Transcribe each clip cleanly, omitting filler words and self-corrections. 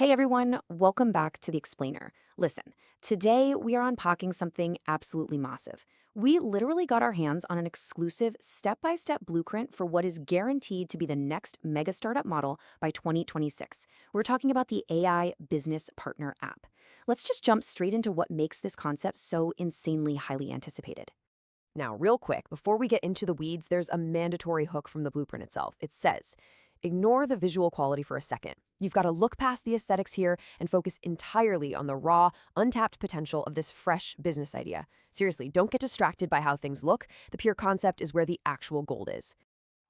Hey everyone, welcome back to The Explainer. Listen, today we are unpacking something absolutely massive. We literally got our hands on an exclusive step by step blueprint for what is guaranteed to be the next mega startup model by 2026. We're talking about the AI Business Partner app. Let's just jump straight into what makes this concept so insanely highly anticipated. Now, real quick, before we get into the weeds, there's a mandatory hook from the blueprint itself. It says, ignore the visual quality for a second. You've got to look past the aesthetics here and focus entirely on the raw, untapped potential of this fresh business idea. Seriously, don't get distracted by how things look. The pure concept is where the actual gold is.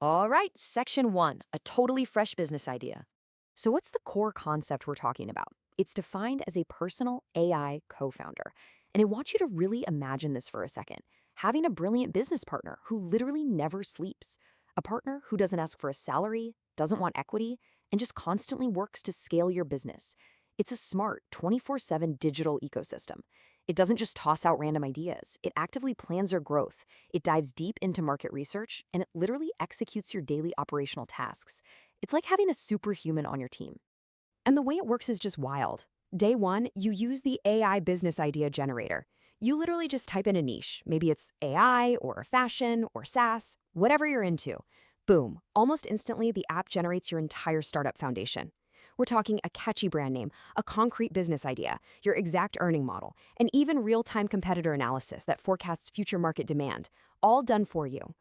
All right, section one, a totally fresh business idea. So what's the core concept we're talking about? It's defined as a personal AI co-founder. And I want you to really imagine this for a second. Having a brilliant business partner who literally never sleeps. A partner who doesn't ask for a salary, doesn't want equity, and just constantly works to scale your business. It's a smart 24/7 digital ecosystem. It doesn't just toss out random ideas. It actively plans your growth. It dives deep into market research, and it literally executes your daily operational tasks. It's like having a superhuman on your team. And the way it works is just wild. Day one, you use the AI business idea generator. You literally just type in a niche. Maybe it's AI or fashion or SaaS, whatever you're into. Boom, almost instantly the app generates your entire startup foundation. We're talking a catchy brand name, a concrete business idea, your exact earning model, and even real-time competitor analysis that forecasts future market demand, all done for you.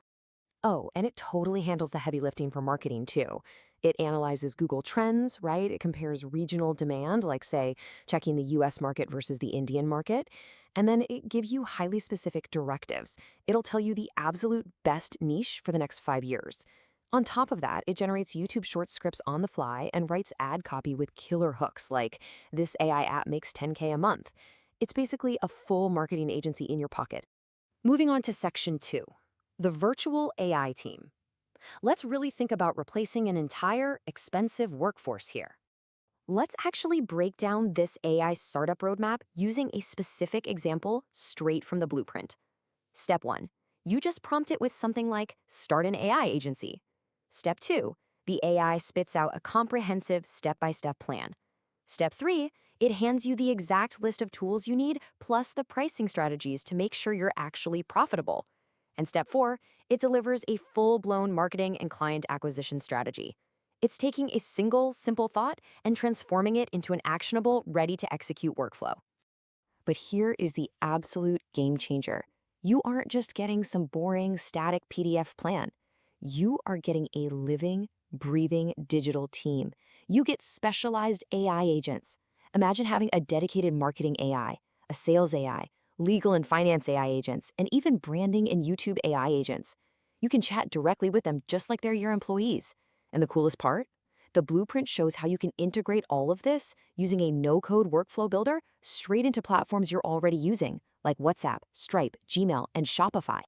Oh, and it totally handles the heavy lifting for marketing too. It analyzes Google Trends, right? It compares regional demand, like say, checking the US market versus the Indian market. And then it gives you highly specific directives. It'll tell you the absolute best niche for the next 5 years. On top of that, it generates YouTube short scripts on the fly and writes ad copy with killer hooks like, this AI app makes 10K a month. It's basically a full marketing agency in your pocket. Moving on to section two, the virtual AI team. Let's really think about replacing an entire expensive workforce here. Let's actually break down this AI startup roadmap using a specific example straight from the blueprint. Step one, you just prompt it with something like start an AI agency. Step two, the AI spits out a comprehensive step-by-step plan. Step three, it hands you the exact list of tools you need plus the pricing strategies to make sure you're actually profitable. And step four, it delivers a full-blown marketing and client acquisition strategy. It's taking a single, simple thought and transforming it into an actionable, ready-to-execute workflow. But here is the absolute game changer. You aren't just getting some boring, static PDF plan. You are getting a living, breathing digital team. You get specialized AI agents. Imagine having a dedicated marketing AI, a sales AI, legal and finance AI agents, and even branding and YouTube AI agents. You can chat directly with them just like they're your employees. And the coolest part? The blueprint shows how you can integrate all of this using a no-code workflow builder straight into platforms you're already using, like WhatsApp, Stripe, Gmail, and Shopify.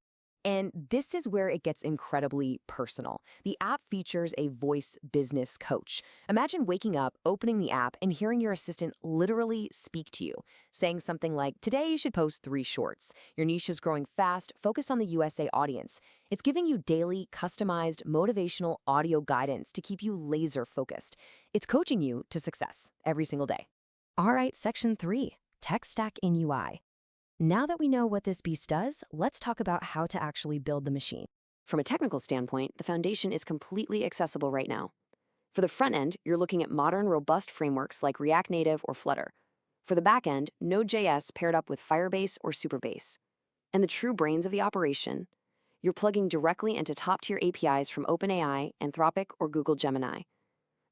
And this is where it gets incredibly personal. The app features a voice business coach. Imagine waking up, opening the app, and hearing your assistant literally speak to you, saying something like, today you should post 3 shorts. Your niche is growing fast. Focus on the USA audience. It's giving you daily, customized, motivational audio guidance to keep you laser focused. It's coaching you to success every single day. All right, section 3, tech stack in UI. Now that we know what this beast does, let's talk about how to actually build the machine. From a technical standpoint, the foundation is completely accessible right now. For the front end, you're looking at modern, robust frameworks like React Native or Flutter. For the back end, Node.js paired up with Firebase or Supabase. And the true brains of the operation, you're plugging directly into top-tier APIs from OpenAI, Anthropic, or Google Gemini.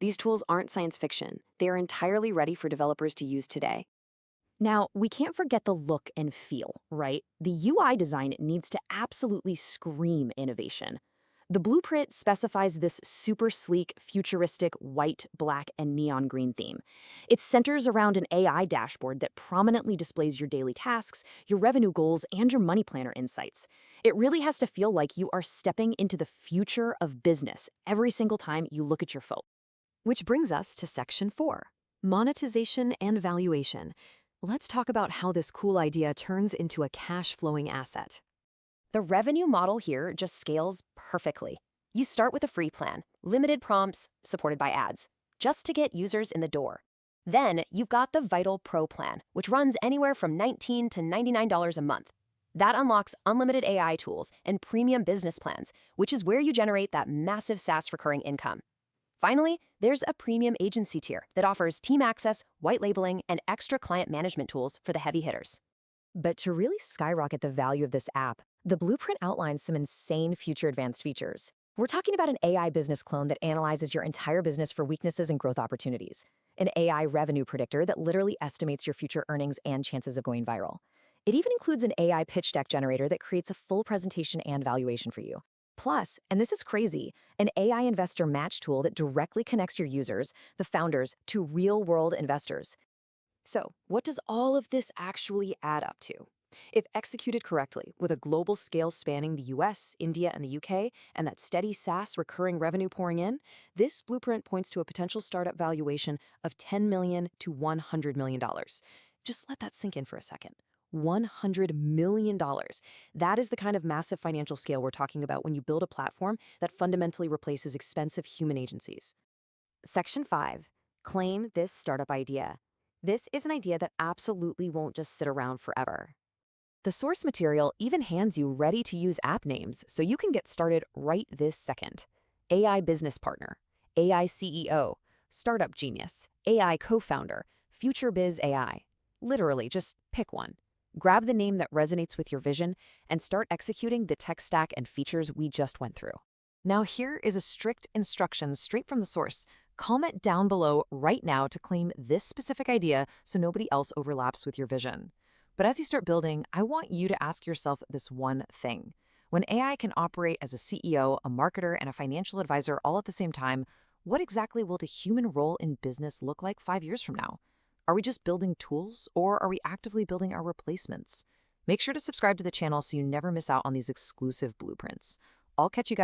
These tools aren't science fiction. They are entirely ready for developers to use today. Now, we can't forget the look and feel, right? The UI design needs to absolutely scream innovation. The blueprint specifies this super sleek, futuristic white, black, and neon green theme. It centers around an AI dashboard that prominently displays your daily tasks, your revenue goals, and your money planner insights. It really has to feel like you are stepping into the future of business every single time you look at your phone. Which brings us to section 4, monetization and valuation. Let's talk about how this cool idea turns into a cash-flowing asset. The revenue model here just scales perfectly. You start with a free plan, limited prompts, supported by ads, just to get users in the door. Then you've got the Vital Pro plan, which runs anywhere from $19 to $99 a month. That unlocks unlimited AI tools and premium business plans, which is where you generate that massive SaaS recurring income. Finally, there's a premium agency tier that offers team access, white labeling, and extra client management tools for the heavy hitters. But to really skyrocket the value of this app, the blueprint outlines some insane future advanced features. We're talking about an AI business clone that analyzes your entire business for weaknesses and growth opportunities, an AI revenue predictor that literally estimates your future earnings and chances of going viral. It even includes an AI pitch deck generator that creates a full presentation and valuation for you. Plus, and this is crazy, an AI investor match tool that directly connects your users, the founders, to real-world investors. So, what does all of this actually add up to? If executed correctly, with a global scale spanning the US, India, and the UK, and that steady SaaS recurring revenue pouring in, this blueprint points to a potential startup valuation of $10 million to $100 million. Just let that sink in for a second. $100 million. That is the kind of massive financial scale we're talking about when you build a platform that fundamentally replaces expensive human agencies. Section 5. Claim this startup idea. This is an idea that absolutely won't just sit around forever. The source material even hands you ready-to-use app names so you can get started right this second. AI Business Partner, AI CEO, Startup Genius, AI Co-Founder, Future Biz AI. Literally, just pick one. Grab the name that resonates with your vision and start executing the tech stack and features we just went through. Now here is a strict instruction straight from the source. Comment down below right now to claim this specific idea so nobody else overlaps with your vision. But as you start building, I want you to ask yourself this one thing. When AI can operate as a CEO, a marketer, and a financial advisor all at the same time, what exactly will the human role in business look like 5 years from now? Are we just building tools, or are we actively building our replacements? Make sure to subscribe to the channel so you never miss out on these exclusive blueprints. I'll catch you guys